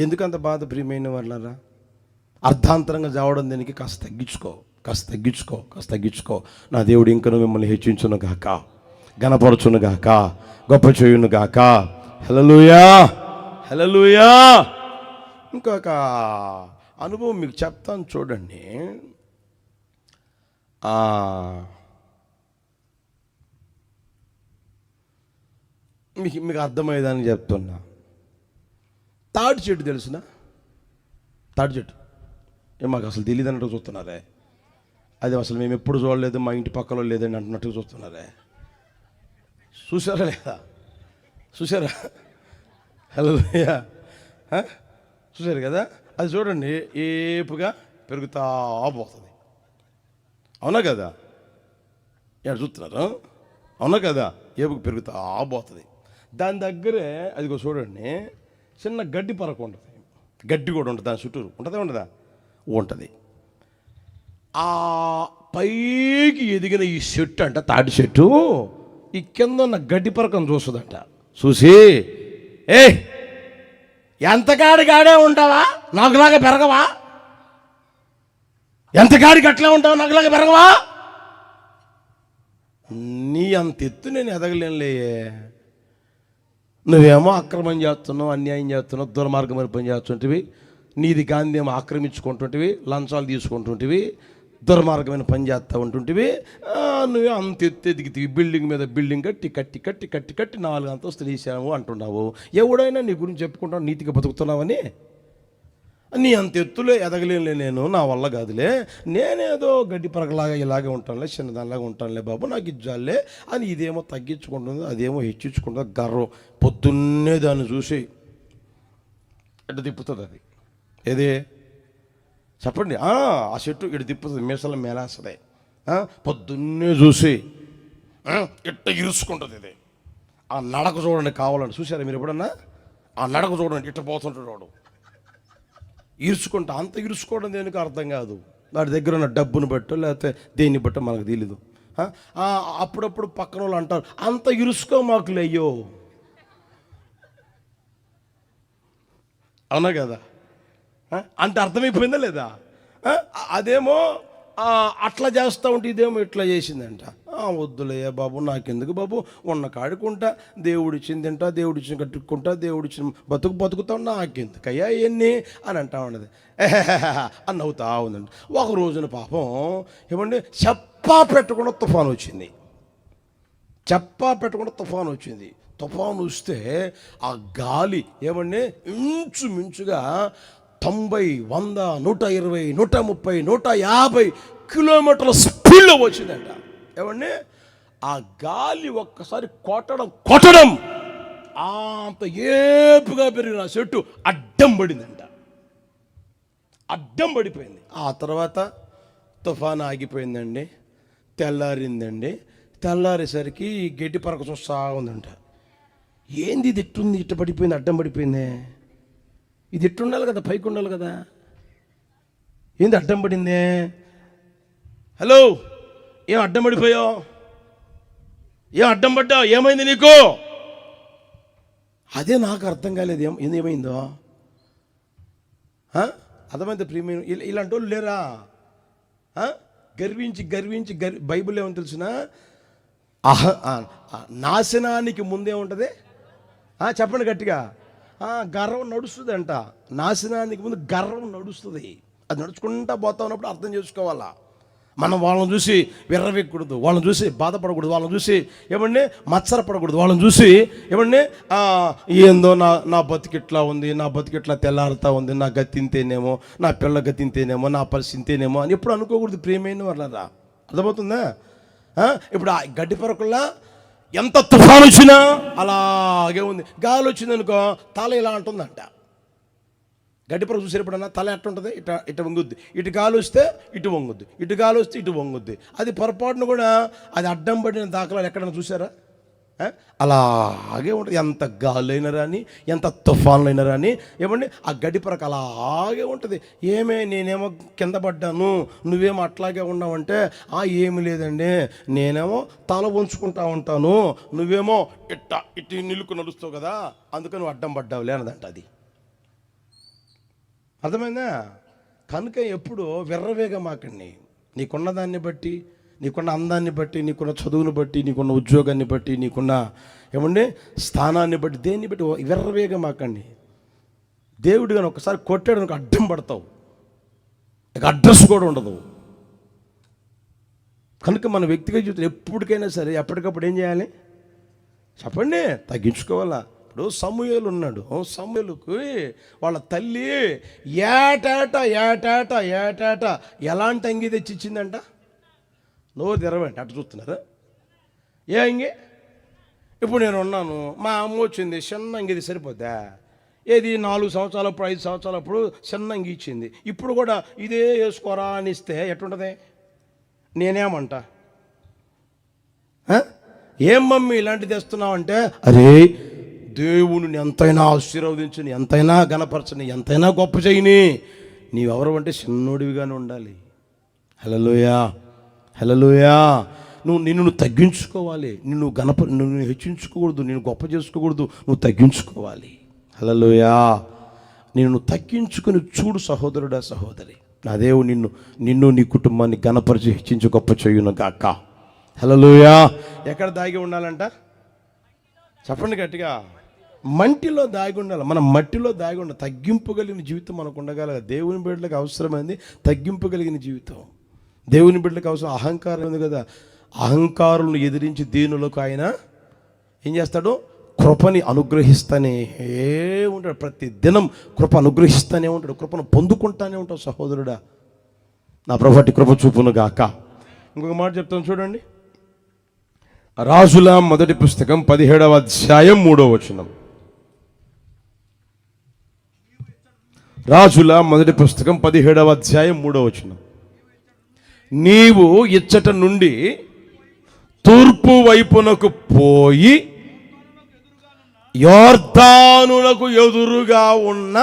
ఎందుకంత బాధ ప్రియమైన వాళ్ళరా? అర్ధాంతరంగా చావడం దీనికి కాస్త తగ్గించుకో. నా దేవుడు ఇంకను మిమ్మల్ని హెచ్చించును గాక, గణపరచును గాక, గొప్ప చేయును గాక. హల్లెలూయా. ఇంకొక అనుభవం మీకు చెప్తాను చూడండి. మీకు అర్థమయ్యేదాన్ని చెప్తున్నా. తాటి చెట్టు తెలుసునా? తాటి చెట్టు మాకు అసలు తెలియదు అన్నట్టు చూస్తున్నారే. అది అసలు మేము ఎప్పుడు చూడలేదు, మా ఇంటి పక్కలో లేదని అంటున్నట్టుగా చూస్తున్నారే. చూసారా లేదా? చూసారా? హల్లెలూయా. చూసారు కదా? అది చూడండి, ఏపుగా పెరుగుతా పోతుంది. అవునా కదా? ఇక్కడ చూస్తున్నారు, అవునా కదా? ఏపుగా పెరుగుతా పోతుంది. దాని దగ్గరే అదిగో చూడండి, చిన్న గడ్డి పరక ఉంటుంది, గడ్డి కూడా ఉంటుంది దాని చుట్టూరు. ఉండదా? ఉంటుంది. ఆ పైకి ఎదిగిన ఈ చెట్టు అంట, తాటి చెట్టు, ఈ కింద ఉన్న గడ్డి పరకను చూస్తుందంట. చూసి, ఎంతకాడిగాడే ఉంటావా, నాకులాగా పెరగవా? ఎంతకాడికి అట్లా ఉంటావా, నాకులాగా పెరగవా? నీ అంత ఎత్తు నేను ఎదగలేనులే. నువ్వేమో అక్రమం చేస్తున్నావు, అన్యాయం చేస్తున్నావు, దుర్మార్గమైన పని చేస్తుంటివి, నీది గాంధీం ఆక్రమించుకుంటుంటివి, లంచాలు తీసుకుంటుంటివి, దుర్మార్గమైన పని చేస్తూ ఉంటుంటివి. నువ్వే అంత ఎత్తు ఎదిగితివి, బిల్డింగ్ మీద బిల్డింగ్ కట్టి 4 అంతస్తులు వేసాము అంటున్నావు. ఎవడైనా నీ గురించి చెప్పుకుంటావు నీతిగా బతుకుతున్నావని. నీ అంత ఎత్తులో ఎదగలేనులే నేను, నా వల్ల కాదులే, నేనేదో గడ్డి పరకలాగా ఇలాగే ఉంటానులే, చిన్నదానిలాగా ఉంటానులే బాబు, నాకు ఇజ్జాలే అని ఇదేమో తగ్గించుకుంటుంది, అదేమో హెచ్చించుకుంటుంది. గర్వం. పొద్దున్నే దాన్ని చూసి ఎట్ట తిప్పుతుంది. అది ఏదే చెప్పండి? ఆ చెట్టు ఇటు తిప్పుతుంది, మీసల మేలేస్తుంది. పొద్దున్నే చూసి ఇట్ట ఇరుచుకుంటుంది. ఇది ఆ నడక చూడండి, కావాలండి. చూసారా మీరు ఎప్పుడన్నా? ఆ నడక చూడండి, ఇట్ట పోతుంటాడు వాడు, ఈర్చుకుంటా. అంత ఈర్చుకోవడం దేనికి అర్థం కాదు. వాడి దగ్గర ఉన్న డబ్బును బట్టో లేకపోతే దేన్ని బట్టో మనకు తెలీదు. అప్పుడప్పుడు పక్కన వాళ్ళు అంటారు, అంత ఇరుసుకో మాకులే అయ్యో. అవునా కదా? అంటే అర్థమైపోయిందా లేదా? అదేమో అట్లా చేస్తూ ఉంటే ఇదేమో ఇట్లా చేసిందంట. వద్దులయ్యా బాబు, నాకెందుకు బాబు, ఉన్న కాడుకుంటా, దేవుడిచ్చింది తింటా, దేవుడిచ్చిన కట్టుకుంటా, దేవుడిచ్చిన బతుకుతాం, నాకెందుకు అయ్యా ఇవన్నీ అని అంటా ఉన్నది. అని నవ్వుతా ఉందండి. ఒక రోజున పాపం ఏమండి, చెప్పా పెట్టకుండా తుఫాను వచ్చింది. తుఫాను వస్తే ఆ గాలి ఏమండి ఇంచుమించుగా 90, 100, 120, 130, 150 కిలోమీటర్ల స్పీడ్లో వచ్చిందంట. ఏమండి ఆ గాలి ఒక్కసారి కొట్టడం అంత ఏపుగా పెరిగిన చెట్టు అడ్డం పడిపోయింది. ఆ తర్వాత తుఫాను ఆగిపోయిందండి. తెల్లారిందండి. తెల్లారేసరికి గడ్డి పరక చూస్తా ఉందంట. ఏంది ఇది ఎట్టుంది, ఇట్ట పడిపోయింది, అడ్డం పడిపోయింది. ఇది ఎట్టు ఉండాలి కదా, పైకి ఉండాలి కదా, ఏంది అడ్డం పడింది? హలో, ఏం అడ్డం పడిపోయావు? ఏం అడ్డం పడ్డావు? ఏమైంది నీకు? అదే నాకు అర్థం కాలేదు, ఏమైందో. అర్థమైంది ప్రియమైన? ఇలాంటి వాళ్ళు లేరా? గర్వించి బైబిల్ ఏమని తెలిసిన, నాశనానికి ముందే ఉంటుంది. చెప్పండి గట్టిగా. గర్వం నడుస్తుంది అంట. నాశనానికి ముందు గర్వం నడుస్తుంది. అది నడుచుకుంటా పోతా ఉన్నప్పుడు అర్థం చేసుకోవాలా. మనం వాళ్ళని చూసి విర్రవెక్కకూడదు, వాళ్ళని చూసి బాధపడకూడదు, వాళ్ళని చూసి ఏమండి మత్సరపడకూడదు, వాళ్ళని చూసి ఏమండి ఏందో నా బతికిట్లా ఉంది, నా బతికిట్లా తెల్లారుతా ఉంది, నా గతి ఇంతేనేమో, నా పిల్ల గతి ఇంతేనేమో, నా పరిస్థితి ఇంతేనేమో అని ఎప్పుడు అనుకోకూడదు ప్రియమైన వాళ్ళరా. అర్థమవుతుందా? ఇప్పుడు ఆ గడ్డి పరకుల్లా ఎంత తుఫాను వచ్చినా అలాగే ఉంది. గాలి వచ్చిందనుకో తల ఇలా అంటుందంట. గడ్డి పరకు చూసేటప్పుడన్నా తల ఎట్టుంటుంది, ఇట వంగుద్ది. ఇటు గాలి వస్తే ఇటు వంగుద్ది, ఇటు గాలి వస్తే ఇటు వంగుద్ది. అది పొరపాటును కూడా అది అడ్డం పడిన దాఖలాలు ఎక్కడైనా చూసారా? అలాగే ఉంటుంది. ఎంత గాలి అయినా రాని, ఎంత తుఫాన్లు అయినా రాని ఏమండి ఆ గడ్డి పరకు అలాగే ఉంటుంది. నేనేమో కింద పడ్డాను, నువ్వేమో అట్లాగే ఉన్నావంటే ఏమి లేదండి, నేనేమో తల వంచుకుంటా ఉంటాను, నువ్వేమో ఇటు నిలుకు నడుస్తావు కదా, అందుకని నువ్వు అడ్డం పడ్డావులే అన్నదంట. అది అర్థమైందా? కనుక ఎప్పుడు విర్రవేగమాకండి. నీకున్న దాన్ని బట్టి, నీకున్న అందాన్ని బట్టి, నీకున్న చదువుని బట్టి, నీకున్న ఉద్యోగాన్ని బట్టి, నీకున్న ఏమండి స్థానాన్ని బట్టి, దేన్ని బట్టి విర్రవేగమాకండి. దేవుడు కానీ ఒకసారి కొట్టాడు అనుకో అడ్డం పడతావు, ఇక అడ్రస్ కూడా ఉండదు. కనుక మన వ్యక్తిగత జీవితం ఎప్పటికైనా సరే ఎప్పటికప్పుడు ఏం చేయాలి చెప్పండి? తగ్గించుకోవాలా. ఇప్పుడు సమూయేలు ఉన్నాడు. సమూయేలుకి వాళ్ళ తల్లి ఏటేట ఎలాంటి అంగి తెచ్చి ఇచ్చిందంట? నోరు తెరవండి, అట్ట చూస్తున్నారా? ఏ అంగి? ఇప్పుడు నేను ఉన్నాను, మా అమ్మ వచ్చింది, చిన్న అంగిది సరిపోద్దా? ఏది 4 సంవత్సరాలప్పుడు 5 సంవత్సరాలప్పుడు చిన్న అంగి ఇచ్చింది. ఇప్పుడు కూడా ఇదే వేసుకోరా అని ఇస్తే ఎట్టుంటుంది? నేనేమంటా, ఏం మమ్మీ ఇలాంటిది తెస్తున్నావు అంటే, అరే దేవుని ఎంతైనా ఆశీర్వదించని, ఎంతైనా గణపరచని, ఎంతైనా గొప్ప చేయని, నీవెవరు అంటే చిన్నోడివిగానే ఉండాలి. హల్లెలూయా, హల్లెలూయా. నిన్ను తగ్గించుకోవాలి. నిన్ను హెచ్చించుకోకూడదు, నిన్ను గొప్ప చేసుకోకూడదు, నువ్వు తగ్గించుకోవాలి. హల్లెలూయా. నిన్ను తగ్గించుకుని చూడు సహోదరుడా, సహోదరి. నా దేవుడు నిన్ను నీ కుటుంబాన్ని గణపరిచి హెచ్చించి గొప్ప చేయును గాక. హల్లెలూయా. ఎక్కడ దాగి ఉండాలంట చెప్పండి గట్టిగా? మంటిలో దాగి ఉండాలి. మనం మట్టిలో దాగి ఉండాలి. తగ్గింపుగలిగిన జీవితం మనకు ఉండగలగాలి. దేవుని బిడ్డలకు అవసరమైంది తగ్గింపుగలిగిన జీవితం. దేవుని బిడ్డలకు అవసరం. అహంకారం ఉంది కదా, అహంకారులను ఎదిరించి దీనులకు ఆయన ఏం చేస్తాడు? కృపని అనుగ్రహిస్తానే ఉంటాడు. ప్రతి దినం కృప అనుగ్రహిస్తానే ఉంటాడు. కృపను పొందుకుంటానే ఉంటాడు. సహోదరుడా, నా ప్రభువటి కృప చూపును గాక. ఇంకొక మాట చెప్తాను చూడండి. రాజుల మొదటి పుస్తకం 17వ అధ్యాయం 3వ వచనం. రాజుల మొదటి పుస్తకం 17వ అధ్యాయం 3వ వచనం. నీవు ఇచ్చట నుండి తూర్పు వైపునకు పోయి యోర్దానులకు ఎదురుగా ఉన్న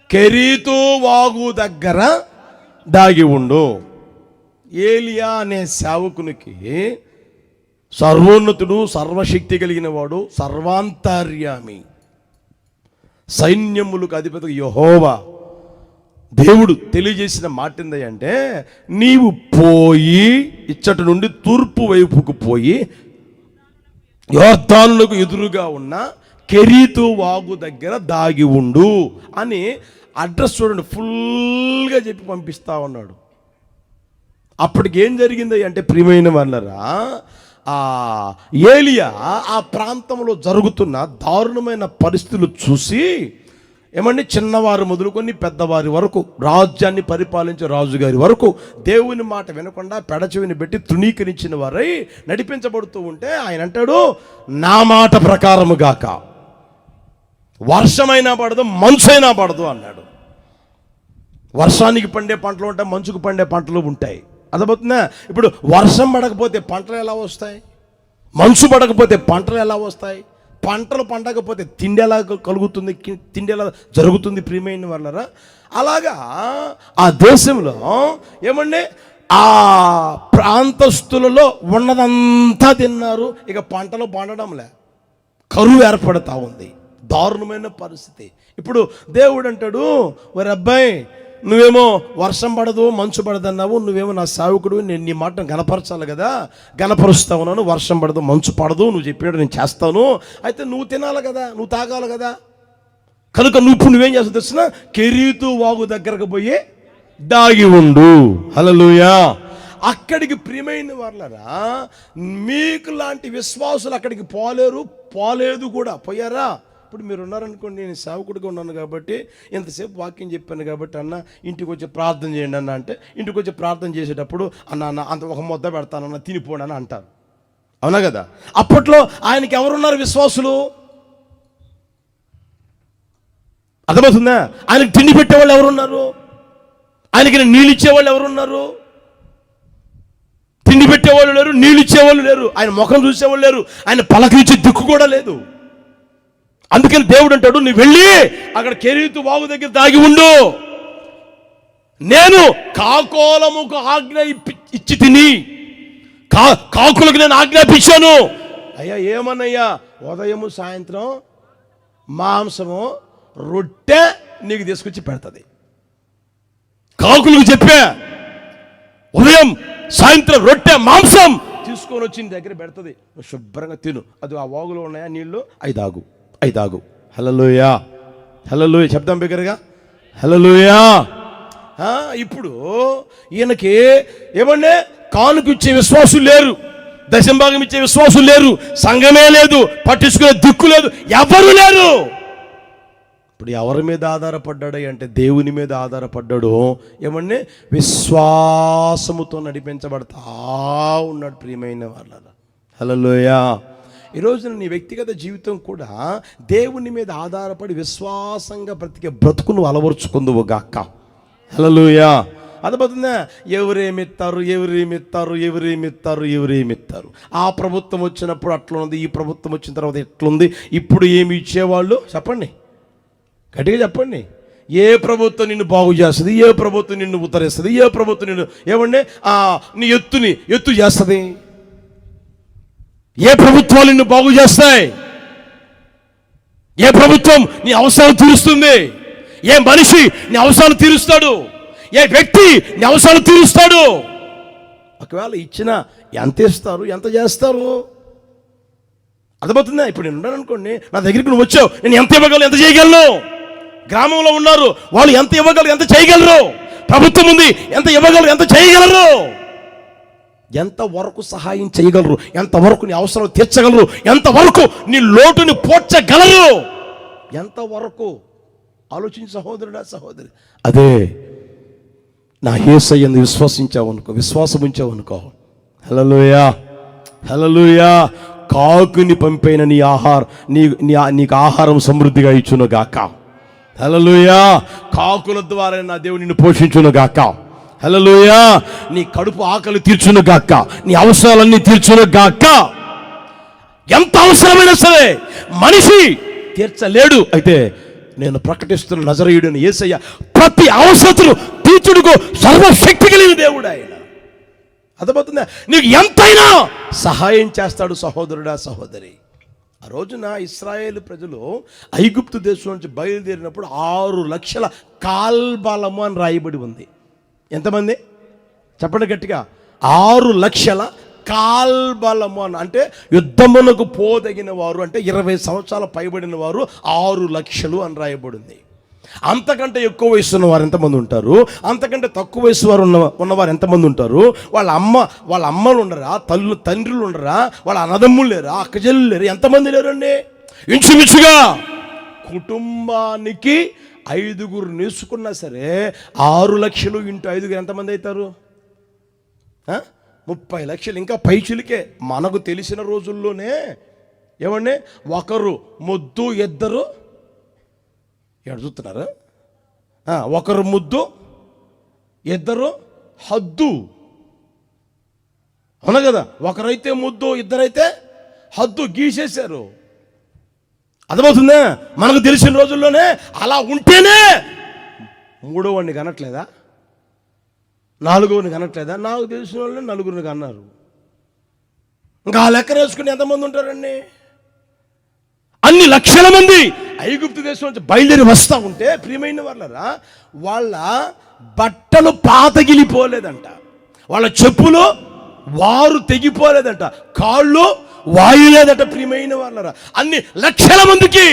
కెరీతు వాగు దగ్గర దాగి ఉండు. ఏలియా అనే సేవకునికి సర్వోన్నతుడు, సర్వశక్తి కలిగిన వాడు, సర్వాంతర్యామి, సైన్యములకు అధిపతి యెహోవా దేవుడు తెలియజేసిన మాట ఏంటంటే, నీవు పోయి ఇచ్చట నుండి తూర్పు వైపుకు పోయి యోర్దానులకు ఎదురుగా ఉన్న కెరీతు వాగు దగ్గర దాగి ఉండు అని అడ్రస్ చూడండి, ఫుల్గా చెప్పి పంపిస్తా ఉన్నాడు. అప్పటికి ఏం జరిగింది అంటే, ప్రియమైన వాళ్ళరా, ఏలియా ఆ ప్రాంతంలో జరుగుతున్న దారుణమైన పరిస్థితులు చూసి ఏమండి, చిన్నవారు మొదలుకొని పెద్దవారి వరకు, రాజ్యాన్ని పరిపాలించే రాజుగారి వరకు దేవుని మాట వినకుండా పెడచెవిని పెట్టి తృణీకరించిన వారై నడిపించబడుతూ ఉంటే ఆయన అంటాడు, నా మాట ప్రకారము గాక, వర్షమైనా పడదు, మంచైనా పడదు అన్నాడు. వర్షానికి పండే పంటలు ఉంటాయి, మంచుకు పండే పంటలు ఉంటాయి. అర్థమవుతుందా? ఇప్పుడు వర్షం పడకపోతే పంటలు ఎలా వస్తాయి? మంచు పడకపోతే పంటలు ఎలా వస్తాయి? పంటలు పండకపోతే తిండి ఎలా కలుగుతుంది? తిండి ఎలా జరుగుతుంది? ప్రియమైన వాళ్ళరా, అలాగా ఆ దేశంలో ఏమండి, ఆ ప్రాంతస్తులలో ఉన్నదంతా తిన్నారు. ఇక పంటలు పండడంలే, కరువు ఏర్పడతా ఉంది. దారుణమైన పరిస్థితి. ఇప్పుడు దేవుడు అంటాడు, ఒరే అబ్బాయి, నువ్వేమో వర్షం పడదు, మంచు పడదు అన్నావు, నువ్వేమో నా సేవకుడు, నేను నీ మాటను గణపరచాలి కదా, గణపరుస్తా ఉన్నాను. వర్షం పడదు, మంచు పడదు, నువ్వు చెప్పినట్టు నేను చేస్తాను. అయితే నువ్వు తినాలి కదా, నువ్వు తాగాలి కదా. కనుక నువ్వేం చేస్తావు తెలిసిన? కెరీతు వాగు దగ్గరకు పోయి దాగి ఉండు. హల్లెలూయా. అక్కడికి ప్రియమైన వాళ్ళరా, మీకు లాంటి విశ్వాసులు అక్కడికి పోలేదు కూడా. పోయారా? ఇప్పుడు మీరు ఉన్నారనుకోండి, నేను సేవకుడిగా ఉన్నాను కాబట్టి ఎంతసేపు వాక్యం చెప్పాను కాబట్టి, అన్న ఇంటికి వచ్చి ప్రార్థన చేయండి అన్న అంటే, ఇంటికి వచ్చి ప్రార్థన చేసేటప్పుడు అన్న అంత ఒక ముద్ద పెడతానన్న, తినిపోండి అని అంటారు. అవునా కదా? అప్పట్లో ఆయనకి ఎవరున్నారు విశ్వాసులు? అర్థమవుతుందా? ఆయనకి తిండి పెట్టేవాళ్ళు ఎవరున్నారు? ఆయనకి నీళ్ళు ఇచ్చేవాళ్ళు ఎవరున్నారు? తిండి పెట్టేవాళ్ళు లేరు, నీళ్ళు ఇచ్చేవాళ్ళు లేరు, ఆయన ముఖం చూసేవాళ్ళు లేరు, ఆయన పలకరించే దిక్కు కూడా లేదు. అందుకని దేవుడు అంటాడు, నువ్వు వెళ్ళి అక్కడ కెరీతు వాగు దగ్గర దాగి ఉండు. నేను కాకోలముకు ఆజ్ఞ ఇచ్చి తిని, కాకులకు నేను ఆజ్ఞాపించాను. అయ్యా ఏమన్నయ్యా? ఉదయము సాయంత్రం మాంసము రొట్టె నీకు తీసుకొచ్చి పెడుతుంది. కాకులకు చెప్పా, ఉదయం సాయంత్రం రొట్టె మాంసం తీసుకొని వచ్చి నీ దగ్గర పెడుతుంది, నువ్వు శుభ్రంగా తిను. అది ఆ వాగులో ఉన్నాయా నీళ్ళు, అయి తాగు. హల్లెలూయా, హల్లెలూయా చెప్దాం బిగ్గరగా, హల్లెలూయా. ఇప్పుడు ఈయనకి ఏమంటే కానుక ఇచ్చే విశ్వాసులు లేరు, దశంభాగం ఇచ్చే విశ్వాసులు లేరు, సంఘమే లేదు, పట్టించుకునే దిక్కు లేదు, ఎవరు లేరు. ఇప్పుడు ఎవరి మీద ఆధారపడ్డాడు అంటే దేవుని మీద ఆధారపడ్డాడు. ఏమంటే విశ్వాసముతో నడిపించబడతా ఉన్నాడు ప్రియమైన వాళ్ళ. హల్లెలూయా. ఈరోజు నీ వ్యక్తిగత జీవితం కూడా దేవుని మీద ఆధారపడి విశ్వాసంగా బ్రతికే బ్రతుకును అలవరుచుకుందువు గాక. హల్లెలూయా. అర్థమవుతుందా? ఎవరేమిస్తారు. ఆ ప్రభుత్వం వచ్చినప్పుడు అట్లా ఉంది, ఈ ప్రభుత్వం వచ్చిన తర్వాత ఎట్లుంది, ఇప్పుడు ఏమి ఇచ్చేవాళ్ళు చెప్పండి, గట్టిగా చెప్పండి. ఏ ప్రభుత్వం నిన్ను బాగు చేస్తుంది, ఏ ప్రభుత్వం నిన్ను ఉత్తరిస్తుంది, ఏ ప్రభుత్వం నిన్ను ఏమంటే నీ ఎత్తు చేస్తుంది, ఏ ప్రభుత్వాలు నిన్ను బాగు చేస్తాయి, ఏ ప్రభుత్వం నీ అవసరాలు తీరుస్తుంది, ఏ మనిషి నీ అవసరాలు తీరుస్తాడు, ఏ వ్యక్తి నీ అవసరాలు తీరుస్తాడు. ఒకవేళ ఇచ్చినా ఎంత ఇస్తారు, ఎంత చేస్తారు? అర్థమవుతుందా? ఇప్పుడు నేను ఉన్నాను అనుకోండి, నా దగ్గరికి నువ్వు వచ్చావు, నేను ఎంత ఇవ్వగలను, ఎంత చేయగలను? గ్రామంలో ఉన్నారు వాళ్ళు ఎంత ఇవ్వగలరు, ఎంత చేయగలరు? ప్రభుత్వం ఉంది, ఎంత ఇవ్వగలరు, ఎంత చేయగలరు? ఎంతవరకు సహాయం చేయగలరు, ఎంతవరకు నీ అవసరం తీర్చగలరు, ఎంతవరకు నీ లోటుని పోడ్చగలరు, ఎంతవరకు ఆలోచించి సహోదరుడా సహోదరి. అదే నా యేసయ్యను విశ్వాసం ఉంచావనుకో, హల్లెలూయా, హల్లెలూయా. కాకుని పంపైన నీకు ఆహారం సమృద్ధిగా ఇచ్చును గాక. హల్లెలూయా. కాకుల ద్వారా నా దేవుడు నిన్ను పోషించును గాక. హల్లెలూయా. నీ కడుపు ఆకలి తీర్చును గాక, నీ అవసరాలన్నీ తీర్చును గాక. ఎంత అవసరమైనా సరే మనిషి తీర్చలేడు. అయితే నేను ప్రకటిస్తున్న నజరేయుడైన యేసయ్య ప్రతి అవసరతను తీర్చుటకు సర్వశక్తి కలిగిన దేవుడు ఆయన. అర్థమవుతుందా? నీకు ఎంతైనా సహాయం చేస్తాడు సహోదరుడా సహోదరి. ఆ రోజున ఇశ్రాయేలు ప్రజలు ఐగుప్తు దేశం నుంచి బయలుదేరినప్పుడు 6 లక్షల కాల్బలము అని రాయబడి ఉంది. ఎంతమంది చెప్పండి గట్టిగా? 6 లక్షల కాల్బలము అని. అంటే యుద్ధమునకు పోదగిన వారు, అంటే 20 సంవత్సరాల పైబడిన వారు 6 లక్షలు అని రాయబడింది. అంతకంటే ఎక్కువ వయసు ఉన్నవారు ఎంతమంది ఉంటారు, అంతకంటే తక్కువ వయసు వారు ఉన్నవారు ఎంతమంది ఉంటారు? వాళ్ళ అమ్మలు ఉండరా, తండ్రులు ఉండరా, వాళ్ళ అన్నదమ్ములు లేరా, అక్కచెల్లు లేరు, ఎంతమంది లేరండి? ఇంచుమించుగా కుటుంబానికి 5గురు నేసుకున్నా సరే 6 లక్షలు ఇంటూ 5 ఎంతమంది అవుతారు? 30 లక్షలు. ఇంకా పైచులికే. మనకు తెలిసిన రోజుల్లోనే ఏమండి, ఒకరు ముద్దు, ఇద్దరు చూస్తున్నారా, ఒకరు ముద్దు, ఇద్దరు హద్దు. అవునా కదా? ఒకరైతే ముద్దు, ఇద్దరైతే హద్దు గీసేశారు. అర్థమవుతుందా? మనకు తెలిసిన రోజుల్లోనే అలా ఉంటేనే 3వాడిని కనట్లేదా, 4వని కనట్లేదా? నాకు తెలిసిన వాళ్ళు 4గురిని కన్నారు. ఇంకా ఆ లెక్క వేసుకుని ఎంతమంది ఉంటారండి? అన్ని లక్షల మంది ఐగుప్తు దేశం నుంచి బయలుదేరి వస్తూ ఉంటే ప్రియమైన వాళ్ళరా, వాళ్ళ బట్టలు పాతగిలిపోలేదంట, వాళ్ళ చెప్పులు వారు తెగిపోలేదంట, కాళ్ళు వాయులేదట. ప్రియమైన వాళ్ళరా, అన్ని లక్షల మందికి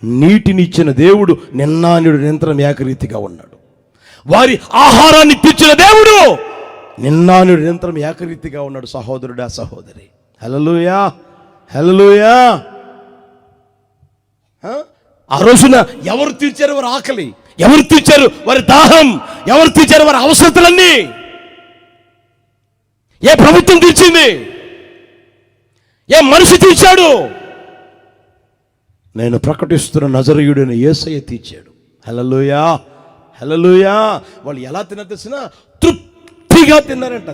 నీటినిచ్చిన దేవుడు నిన్నానుడు నిరంతరం ఏకరీతిగా ఉన్నాడు. వారి ఆహారాన్ని తీర్చిన దేవుడు నిన్నానుడు నిరంతరం ఏకరీతిగా ఉన్నాడు సహోదరుడా సహోదరి. హల్లెలూయా, హల్లెలూయా. ఆ రోజున ఎవరు తీర్చారు వారి ఆకలి, ఎవరు తీర్చారు వారి దాహం, ఎవరు తీర్చారు వారి అవసరతలన్నీ? ఏ ప్రభుత్వం తీర్చింది? ఏ మనిషి తీర్చాడు? నేను ప్రకటిస్తున్న నజరేయుడైన యేసయ్య తీర్చాడు. హల్లెలూయా, హల్లెలూయా. వాళ్ళు ఎలా తిన్నా తెలిసినా తృప్తిగా తిన్నారంట,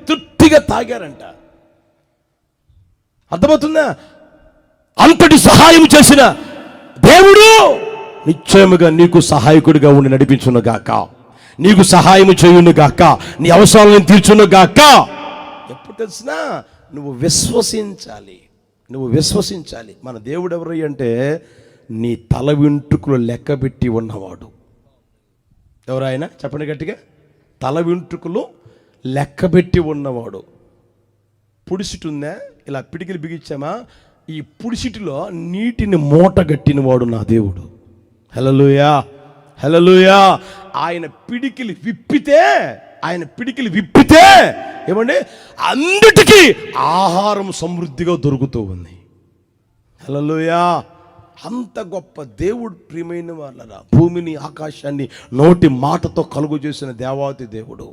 తృప్తిగా తాగారంట. అర్థమవుతుందా? అంతటి సహాయం చేసిన దేవుడు నిశ్చయముగా నీకు సహాయకుడిగా ఉండి నడిపించును గాక, నీకు సహాయం చేయును గాక, నీ అవసరాలను తీర్చును గాక. ఎప్పుడు తెలిసినా నువ్వు విశ్వసించాలి. మన దేవుడు ఎవరు అంటే నీ తల వెంట్రుకలు లెక్కబెట్టి ఉన్నవాడు. ఎవరు ఆయన? చెప్పండి గట్టిగా. తల వెంట్రుకలు లెక్కబెట్టి ఉన్నవాడు. పుడిసిటి ఉందా? ఇలా పిడికిలు బిగించామా? ఈ పుడిసిటిలో నీటిని మూట గట్టినవాడు నా దేవుడు. హల్లెలూయా, హల్లెలూయా. ఆయన పిడికిలు విప్పితే ఏమండి, అన్నిటికీ ఆహారం సమృద్ధిగా దొరుకుతూ ఉంది. హల్లెలూయా. అంత గొప్ప దేవుడు. ప్రియమైన వాళ్ళరా, భూమిని ఆకాశాన్ని నోటి మాటతో కలుగు చేసిన దేవాతి దేవుడు,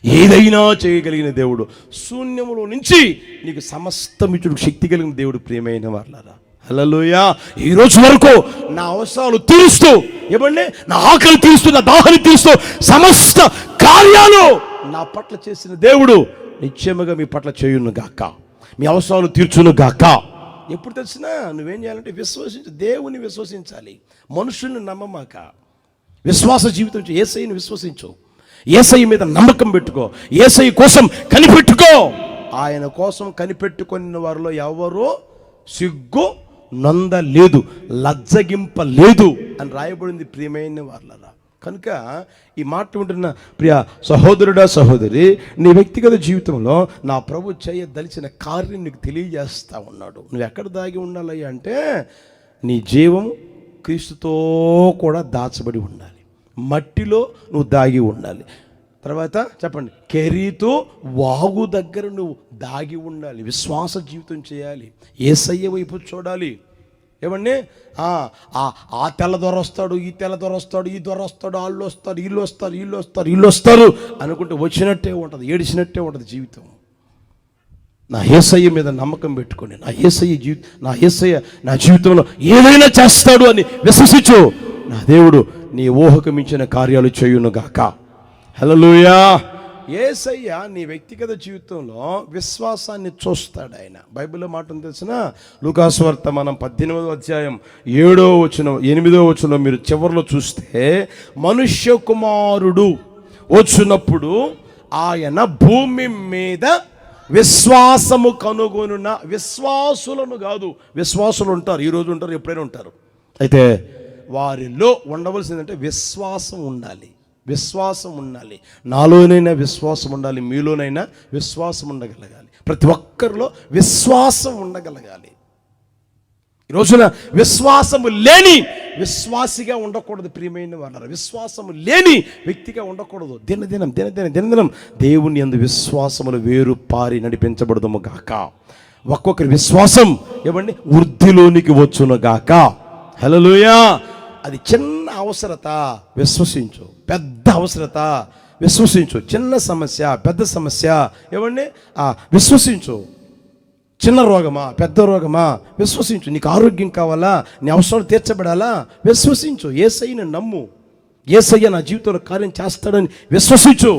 ఏదైనా చేయగలిగిన దేవుడు, శూన్యములో నుంచి నీకు సమస్తమిచ్చుడు శక్తి కలిగిన దేవుడు. ప్రియమైన వాళ్ళరా, హల్లెలూయా. ఈ రోజు వరకు నా అవసరాలు తీరుస్తూ, ఏమండి, నా ఆకలి తీరుస్తూ, నా దాహాన్ని తీరుస్తూ సమస్త కార్యాలు నా పట్ల చేసిన దేవుడు నిశ్చయముగా మీ పట్ల చేయును గాక, మీ అవసరాలు తీర్చును గాక. ఎప్పుడు తెలిసినా నువ్వేం చేయాలంటే విశ్వసించు, దేవుని విశ్వసించాలి, మనుషుల్ని నమ్మమాక. విశ్వాస జీవితం యేసయ్యని విశ్వసించు, యేసయ్య మీద నమ్మకం పెట్టుకో, యేసయ్య కోసం కనిపెట్టుకో. ఆయన కోసం కనిపెట్టుకున్న వారిలో ఎవరో సిగ్గు నొందలేదు, లజ్జగింపలేదు అని రాయబడింది. ప్రియమైన వాళ్ళరా, కనుక ఈ మాట వింటున్న ప్రియ సహోదరుడా, సహోదరి, నీ వ్యక్తిగత జీవితంలో నా ప్రభు చేయదలిచిన కార్యం నీకు తెలియజేస్తా ఉన్నాడు. నువ్వు ఎక్కడ దాగి ఉండాలి అంటే, నీ జీవం క్రీస్తుతో కూడా దాచబడి ఉండాలి, మట్టిలో నువ్వు దాగి ఉండాలి. తర్వాత చెప్పండి, కెరీతు వాగు దగ్గర నువ్వు దాగి ఉండాలి, విశ్వాస జీవితం చేయాలి, యేసయ్య వైపు చూడాలి. ఏమండి, ఆ తెల్ల దొర వస్తాడు, ఈ తెల్ల దొర వస్తాడు, ఈ దొర వస్తాడు, వాళ్ళు వస్తారు, వీళ్ళు వస్తారు అనుకుంటే వచ్చినట్టే ఉంటుంది, ఏడిచినట్టే ఉంటుంది జీవితం. నా యేసయ్య మీద నమ్మకం పెట్టుకోండి, నా యేసయ్య నా జీవితంలో ఏదైనా చేస్తాడు అని విశ్వసించు. నా దేవుడు నీ ఊహకు మించిన కార్యాలు చేయును గాక. హల్లెలూయా. యేసయ్య నీ వ్యక్తిగత జీవితంలో విశ్వాసాన్ని చూస్తాడు. ఆయన బైబిల్లో మాట ఉంది తెలిసిన, లూకాసు వార్త మనం 18వ అధ్యాయం 7వ వచనం 8వ వచనం మీరు చివరిలో చూస్తే, మనుష్య కుమారుడు వచ్చినప్పుడు ఆయన భూమి మీద విశ్వాసము కనుగొనున్న విశ్వాసులను కాదు, విశ్వాసులు ఉంటారు, ఈరోజు ఉంటారు, ఎప్పుడైనా ఉంటారు. అయితే వారిలో ఉండవలసిందంటే విశ్వాసం ఉండాలి, విశ్వాసం ఉండాలి. నాలోనైనా విశ్వాసం ఉండాలి, మీలోనైనా విశ్వాసం ఉండగలగాలి, ప్రతి ఒక్కరిలో విశ్వాసం ఉండగలగాలి. ఈ రోజున విశ్వాసము లేని విశ్వాసిగా ఉండకూడదు. ప్రియమైన వాళ్ళారా, విశ్వాసము లేని వ్యక్తిగా ఉండకూడదు. దినదినం దేవుని యందు విశ్వాసములు వేరు పారి నడిపించబడదుము గాక. ఒక్కొక్కరి విశ్వాసం ఏమండి వృద్ధిలోనికి వచ్చును గాక. హల్లెలూయా. అది చిన్న అవసరత, విశ్వసించు. పెద్ద అవసరత, విశ్వసించు. చిన్న సమస్య, పెద్ద సమస్య, ఏమండి విశ్వసించు. చిన్న రోగమా, పెద్ద రోగమా, విశ్వసించు. నీకు ఆరోగ్యం కావాలా, నీ అవసరాలు తీర్చబడాలా, విశ్వసించు. యేసయ్యని నమ్ము, యేసయ్య నా జీవితంలో కార్యం చేస్తాడని విశ్వసించు.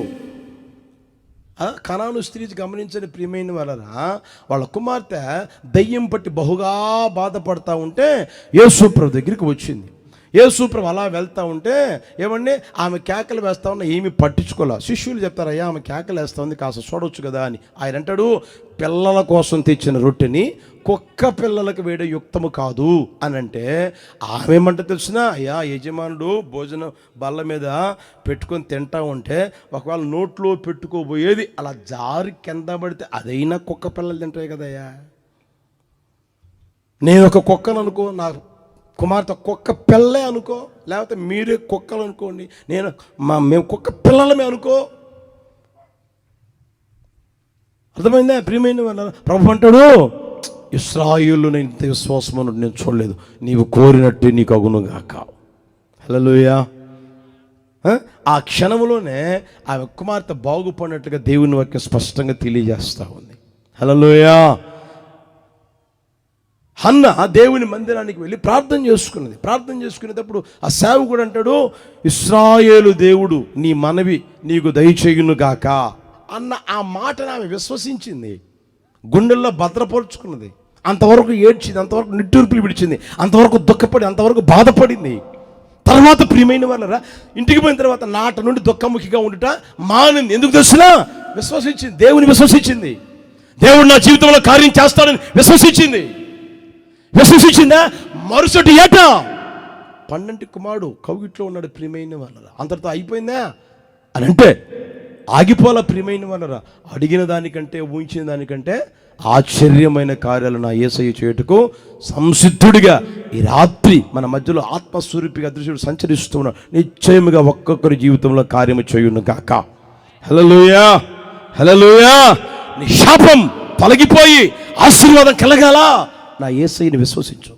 కనాను స్త్రీ గమనించని ప్రియమైన వాళ్ళరా, వాళ్ళ కుమార్తె దయ్యం పట్టి బహుగా బాధపడతా ఉంటే యేసు ప్రభు దగ్గరికి వచ్చింది. యేసు ప్రభు అలా వెళ్తూ ఉంటే ఏమండి, ఆమె కేకలు వేస్తా ఉన్నా ఏమీ పట్టించుకోలే. శిష్యులు చెప్తారయ్యా, ఆమె కేకలు వేస్తూ ఉంది, కాస్త చూడవచ్చు కదా అని. ఆయన అంటాడు, పిల్లల కోసం తెచ్చిన రొట్టెని కుక్క పిల్లలకు వేయడం యుక్తము కాదు అని అంటే, ఆమె ఏమంటే తెలిసిన, అయ్యా యజమానుడు భోజనం బల్ల మీద పెట్టుకొని తింటా ఉంటే ఒకవేళ నోట్లో పెట్టుకోబోయేది అలా జారి కింద పడితే అదైనా కుక్క పిల్లలు తింటాయి కదయ్యా. నేను ఒక కుక్కను అనుకో, నా కుమార్తె కుక్క పిల్లే అనుకో, లేకపోతే మీరే కుక్కలు అనుకోండి, మేము కుక్క పిల్లలమే అనుకో. అర్థమైందా? ప్రియమైన వాళ్ళ ప్రభు అంటాడు, ఇశ్రాయేలులో నేను ఇంత విశ్వాసం అన్నట్టు నేను చూడలేదు, నీవు కోరినట్టు నీకు అగునుగాక. హల్లెలూయా. ఆ క్షణంలోనే ఆమె కుమార్తె బాగుపడినట్లుగా దేవుని వాక్యం స్పష్టంగా తెలియజేస్తూ ఉంది. హల్లెలూయా. హన్న దేవుని మందిరానికి వెళ్ళి ప్రార్థన చేసుకున్నది. ప్రార్థన చేసుకునేటప్పుడు ఆ సేవకుడు అంటాడు, ఇశ్రాయేలు దేవుడు నీ మనవి నీకు దయచేయును గాక అన్న ఆ మాటను ఆమె విశ్వసించింది, గుండెల్లో భద్రపరుచుకున్నది. అంతవరకు ఏడ్చింది, అంతవరకు నిట్టూర్పులు విడిచింది, అంతవరకు దుఃఖపడి, అంతవరకు బాధపడింది. తర్వాత ప్రియమైన వాళ్ళరా, ఇంటికి పోయిన తర్వాత నాట నుండి దుఃఖముఖిగా ఉండుట మానింది. ఎందుకు తెలుసునా? విశ్వసించింది, దేవుని విశ్వసించింది. దేవుడు నా జీవితంలో కార్యం చేస్తాడని విశ్వసించిందా? మరుసటి ఏట 12 కుమారుడు కౌగిట్లో ఉన్నాడు. ప్రియమైన వాళ్ళరా, అంతటితో అయిపోయిందా అని అంటే ఆగిపోలా. ప్రియమైన వాళ్ళరా, అడిగిన దానికంటే ఊహించిన దానికంటే ఆశ్చర్యమైన కార్యాలు నా యేసయ్య చేయుటకు సంసిద్ధుడిగా ఈ రాత్రి మన మధ్యలో ఆత్మస్వరూపిగా దృశ్యుడు సంచరిస్తూ ఉన్నాడు. నిశ్చయముగా ఒక్కొక్కరి జీవితంలో కార్యము చేయును గాక. హల్లెలూయా, హల్లెలూయా. నీ శాపం తొలగిపోయి ఆశీర్వాదం కలగాల, నా యేసయ్యని విశ్వసించు.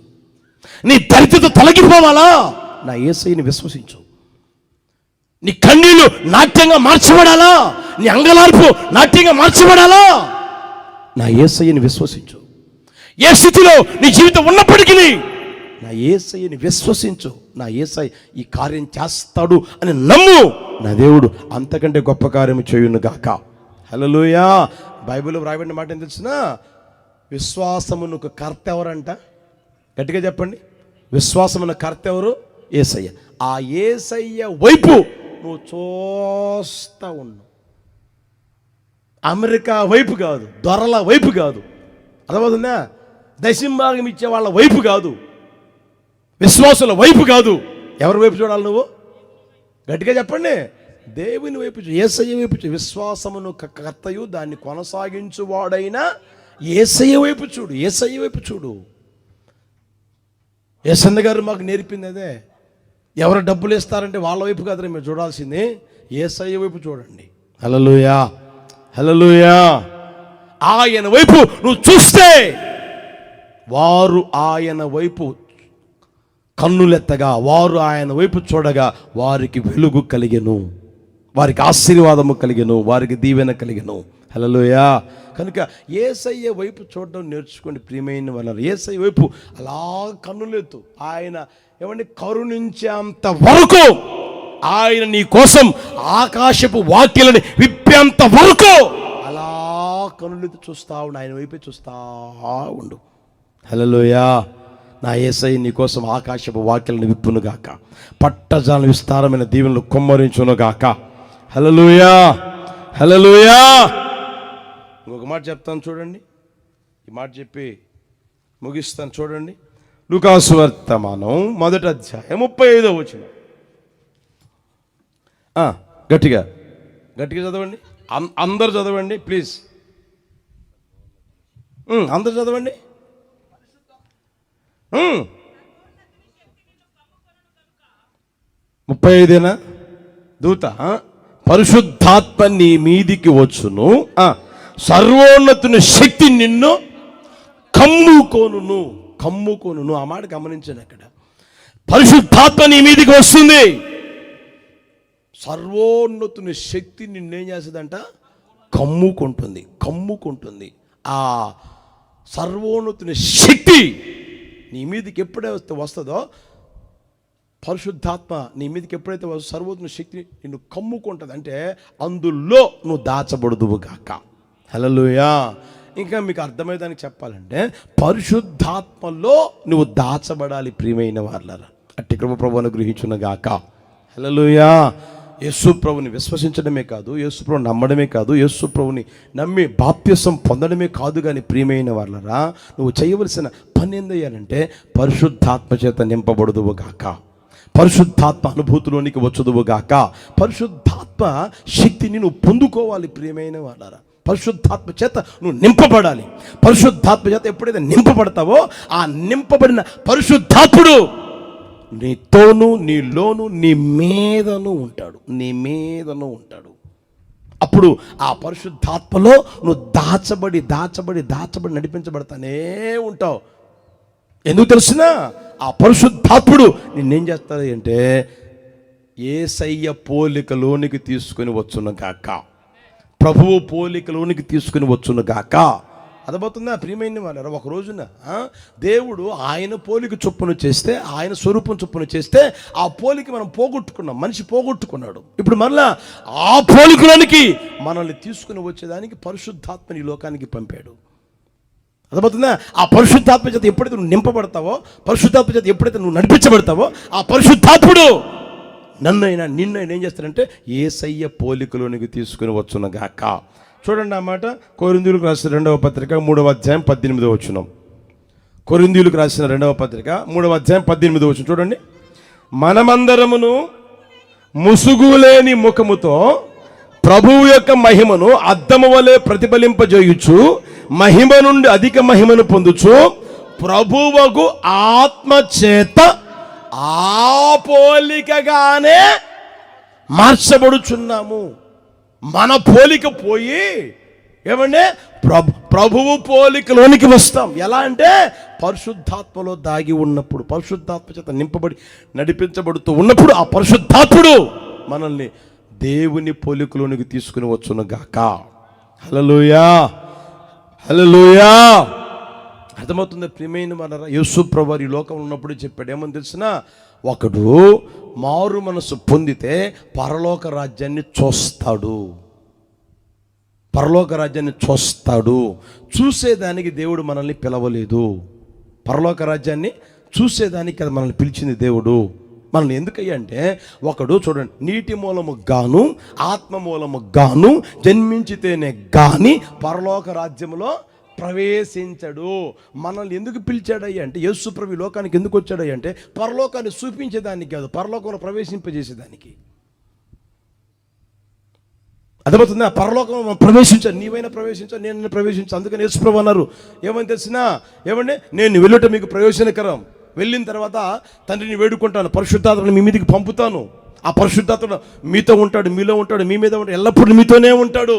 నీ దరిద్రత తొలగిపోవాలా, నా యేసయ్యని విశ్వసించు. నీ కన్నీళ్లు నాట్యంగా మార్చబడాలా, నీ అంగలార్పు నాట్యంగా మార్చబడాలా, నా యేసయ్యని విశ్వసించు. ఏ స్థితిలో నీ జీవితం ఉన్నప్పటికీ నా యేసయ్యని విశ్వసించు. నా యేసయ్య ఈ కార్యం చేస్తాడు అని నమ్ము. నా దేవుడు అంతకంటే గొప్ప కార్యం చేయును గాక. హల్లెలూయా. బైబిల్లో వ్రాయబడిన మాట ఏం తెలిసిన? విశ్వాసమునకు కర్త ఎవరంట? గట్టిగా చెప్పండి. విశ్వాసమున కర్త ఎవరు? యేసయ్య. ఆ యేసయ్య వైపు నువ్వు చూస్తా ఉన్నావు. అమెరికా వైపు కాదు, దొరల వైపు కాదు, అర్థమవుతుందా? దశంభాగం ఇచ్చే వాళ్ళ వైపు కాదు, విశ్వాసుల వైపు కాదు. ఎవరి వైపు చూడాలి నువ్వు? గట్టిగా చెప్పండి. దేవుని వైపు, యేసయ్య వైపు. విశ్వాసమును కర్తయు దాన్ని కొనసాగించువాడైనా యేసయ్య వైపు చూడు. యేసయ్య వైపు చూడు. యేసన్న గారు మాకు నేర్పింది అదే. ఎవరు డబ్బులు ఇస్తారంటే వాళ్ళ వైపు కాదు మీరు చూడాల్సింది, యేసయ్య వైపు చూడండి. హల్లెలూయా, హల్లెలూయా. ఆయన వైపు నువ్వు చూస్తే వారు ఆయన వైపు కన్నులెత్తగా, వారు ఆయన వైపు చూడగా వారికి వెలుగు కలిగెను, వారికి ఆశీర్వాదము కలిగెను, వారికి దీవెన కలిగెను. హల్లెలూయా. కనుక యేసయ్య వైపు చూడడం నేర్చుకోండి ప్రియమైన వాళ్ళారా. యేసయ్య వైపు అలా కన్నులెత్తు. ఆయన ఏమంటే కరుణించేంత వరకు, ఆయన నీ కోసం ఆకాశపు వాక్యాలని విప్పేంత వరకు అలా కన్నులెత్తి చూస్తా ఉండు. ఆయన వైపే చూస్తా ఉండు. హల్లెలూయా. నా యేసయ్య నీ కోసం ఆకాశపు వాక్యాలను విప్పును గాక, పట్టజాల విస్తారమైన దీవెనలు కుమ్మరించును గాక. హల్లెలూయా, హల్లెలూయా. ఇంకొక మాట చెప్తాను చూడండి, ఈ మాట చెప్పి ముగిస్తాను చూడండి. లూకాసు వర్తమానం 1వ అధ్యాయం 35వ వచనం. గట్టిగా గట్టిగా చదవండి. అందరు చదవండి ప్లీజ్. అందరు చదవండి. 35 దూత, పరిశుద్ధాత్మ నీ మీదికి వచ్చును, సర్వోన్నతుని శక్తి నిన్ను కమ్ముకోను. కమ్ముకోను. ఆ మాట గమనించండి. అక్కడ పరిశుద్ధాత్మ నీ మీదికి వస్తుంది, సర్వోన్నతుని శక్తి నిన్నేం చేస్తుందంట? కమ్ముకుంటుంది. కమ్ముకుంటుంది. ఆ సర్వోన్నతుని శక్తి నీ మీదకి ఎప్పుడైతే వస్తుందో, పరిశుద్ధాత్మ నీ మీదకి ఎప్పుడైతే వస్తుందో సర్వోన్నతుని శక్తి నిన్ను కమ్ముకుంటుంది. అంటే అందులో నువ్వు దాచబడుదువు గాక. హల్లెలూయా. ఇంకా మీకు అర్థమయ్యేదానికి చెప్పాలంటే పరిశుద్ధాత్మలో నువ్వు దాచబడాలి ప్రియమైన వాళ్ళారా. అట్టి కృప ప్రభువును గ్రహించును గాక. హల్లెలూయా. యేసు ప్రభుని విశ్వసించడమే కాదు, యేసు ప్రభుని నమ్మడమే కాదు, యేసు ప్రభుని నమ్మి బాప్తిసం పొందడమే కాదు, కానీ ప్రియమైన వాళ్ళరా నువ్వు చేయవలసిన పని ఏందయ్యాలంటే పరిశుద్ధాత్మ చేత నింపబడుదువు గాక, పరిశుద్ధాత్మ అనుభూతిలోనికి వచ్చుదువు గాక, పరిశుద్ధాత్మ శక్తిని నువ్వు పొందుకోవాలి ప్రియమైన వాళ్ళరా. పరిశుద్ధాత్మ చేత నువ్వు నింపబడాలి. పరిశుద్ధాత్మ చేత ఎప్పుడైతే నింపబడతావో ఆ నింపబడిన పరిశుద్ధాత్ముడు నీతోను, నీలోను, నీ మీదను ఉంటాడు. నీ మీదను ఉంటాడు. అప్పుడు ఆ పరిశుద్ధాత్మలో నువ్వు దాచబడి దాచబడి దాచబడి నడిపించబడతానే ఉంటావు. ఎందుకు తెలిసినా ఆ పరిశుద్ధాత్ముడు నిన్నేం చేస్తాడు అంటే యేసయ్య పోలికలోనికి తీసుకొని వచ్చును గాక, ప్రభువు పోలికలోనికి తీసుకుని వచ్చును గాక. అర్థమవుతుందా ప్రియమైన వాళ్ళారా? ఒక రోజున దేవుడు ఆయన పోలిక చొప్పున చేస్తే, ఆయన స్వరూపం చొప్పున చేస్తే ఆ పోలిక మనం పోగొట్టుకున్నాం, మనిషి పోగొట్టుకున్నాడు. ఇప్పుడు మరలా ఆ పోలికలోనికి మనల్ని తీసుకుని వచ్చేదానికి పరిశుద్ధాత్మని లోకానికి పంపాడు. అర్థమవుతుందా? ఆ పరిశుద్ధాత్మ చేత ఎప్పుడైతే నువ్వు నింపబడతావో, పరిశుద్ధాత్మ చేత ఎప్పుడైతే నువ్వు నడిపించబడతావో, ఆ పరిశుద్ధాత్ముడు నన్నైనా నిన్నైనా ఏం చేస్తాడంటే యేసయ్య పోలికలోనికి తీసుకుని వచ్చును గాక. చూడండి ఆ మాట. కొరింథీయులకు రాసిన 2వ పత్రిక 3వ అధ్యాయం 18వ వచనం. కొరింథీయులకు రాసిన 2వ పత్రిక 3వ అధ్యాయం 18వ వచనం చూడండి. మనమందరమును ముసుగులేని ముఖముతో ప్రభువు యొక్క మహిమను అద్దము వలె ప్రతిఫలింపజేయుచు మహిమ నుండి అధిక మహిమను పొందుచు ప్రభువుకు ఆత్మ చేత ఆ పోలికగానే మార్చబడుచున్నాము. మన పోలిక పోయి ఏమంటే ప్రభువు పోలికలోనికి వస్తాం. ఎలా అంటే పరిశుద్ధాత్మలో దాగి ఉన్నప్పుడు, పరిశుద్ధాత్మ చేత నింపబడి నడిపించబడుతూ ఉన్నప్పుడు ఆ పరిశుద్ధాత్ముడు మనల్ని దేవుని పోలికలోనికి తీసుకుని వచ్చును గాక. హల్లెలూయా, హల్లెలూయా. అర్థమవుతుంది ప్రియమైన మన యేసు ప్రభువు ఈ లోకంలో ఉన్నప్పుడు చెప్పాడు ఏమని తెలిసినా, ఒకడు మారు మనసు పొందితే పరలోక రాజ్యాన్ని చూస్తాడు. పరలోక రాజ్యాన్ని చూస్తాడు. చూసేదానికి దేవుడు మనల్ని పిలవలేదు. పరలోక రాజ్యాన్ని చూసేదానికి అది మనల్ని పిలిచింది దేవుడు. మనల్ని ఎందుకయ్యా అంటే, ఒకడు చూడండి, నీటి మూలము గాను ఆత్మ మూలము గాను జన్మించితేనే గాని పరలోక రాజ్యంలో ప్రవేశించడు. మనల్ని ఎందుకు పిలిచాడయ్యా అంటే, యేసు ప్రభు లోకానికి ఎందుకు వచ్చాడయ్యా అంటే పరలోకాన్ని చూపించేదానికి కాదు, పరలోకంలో ప్రవేశింపజేసేదానికి. అర్థమవుతుంది? ఆ పరలోకంలో ప్రవేశించాను, నీవైనా ప్రవేశించాను, నేను ప్రవేశించాను. అందుకని యేసు ప్రభు అన్నారు ఏమని తెలిసినా, ఏమంటే నేను వెళ్ళుట మీకు ప్రయోజనకరం. వెళ్ళిన తర్వాత తండ్రిని వేడుకుంటాను, పరిశుద్ధాత్మను మీ మీదకి పంపుతాను. ఆ పరిశుద్ధాత్మ మీతో ఉంటాడు, మీలో ఉంటాడు, మీ మీద ఉంటాడు, ఎల్లప్పుడూ మీతోనే ఉంటాడు.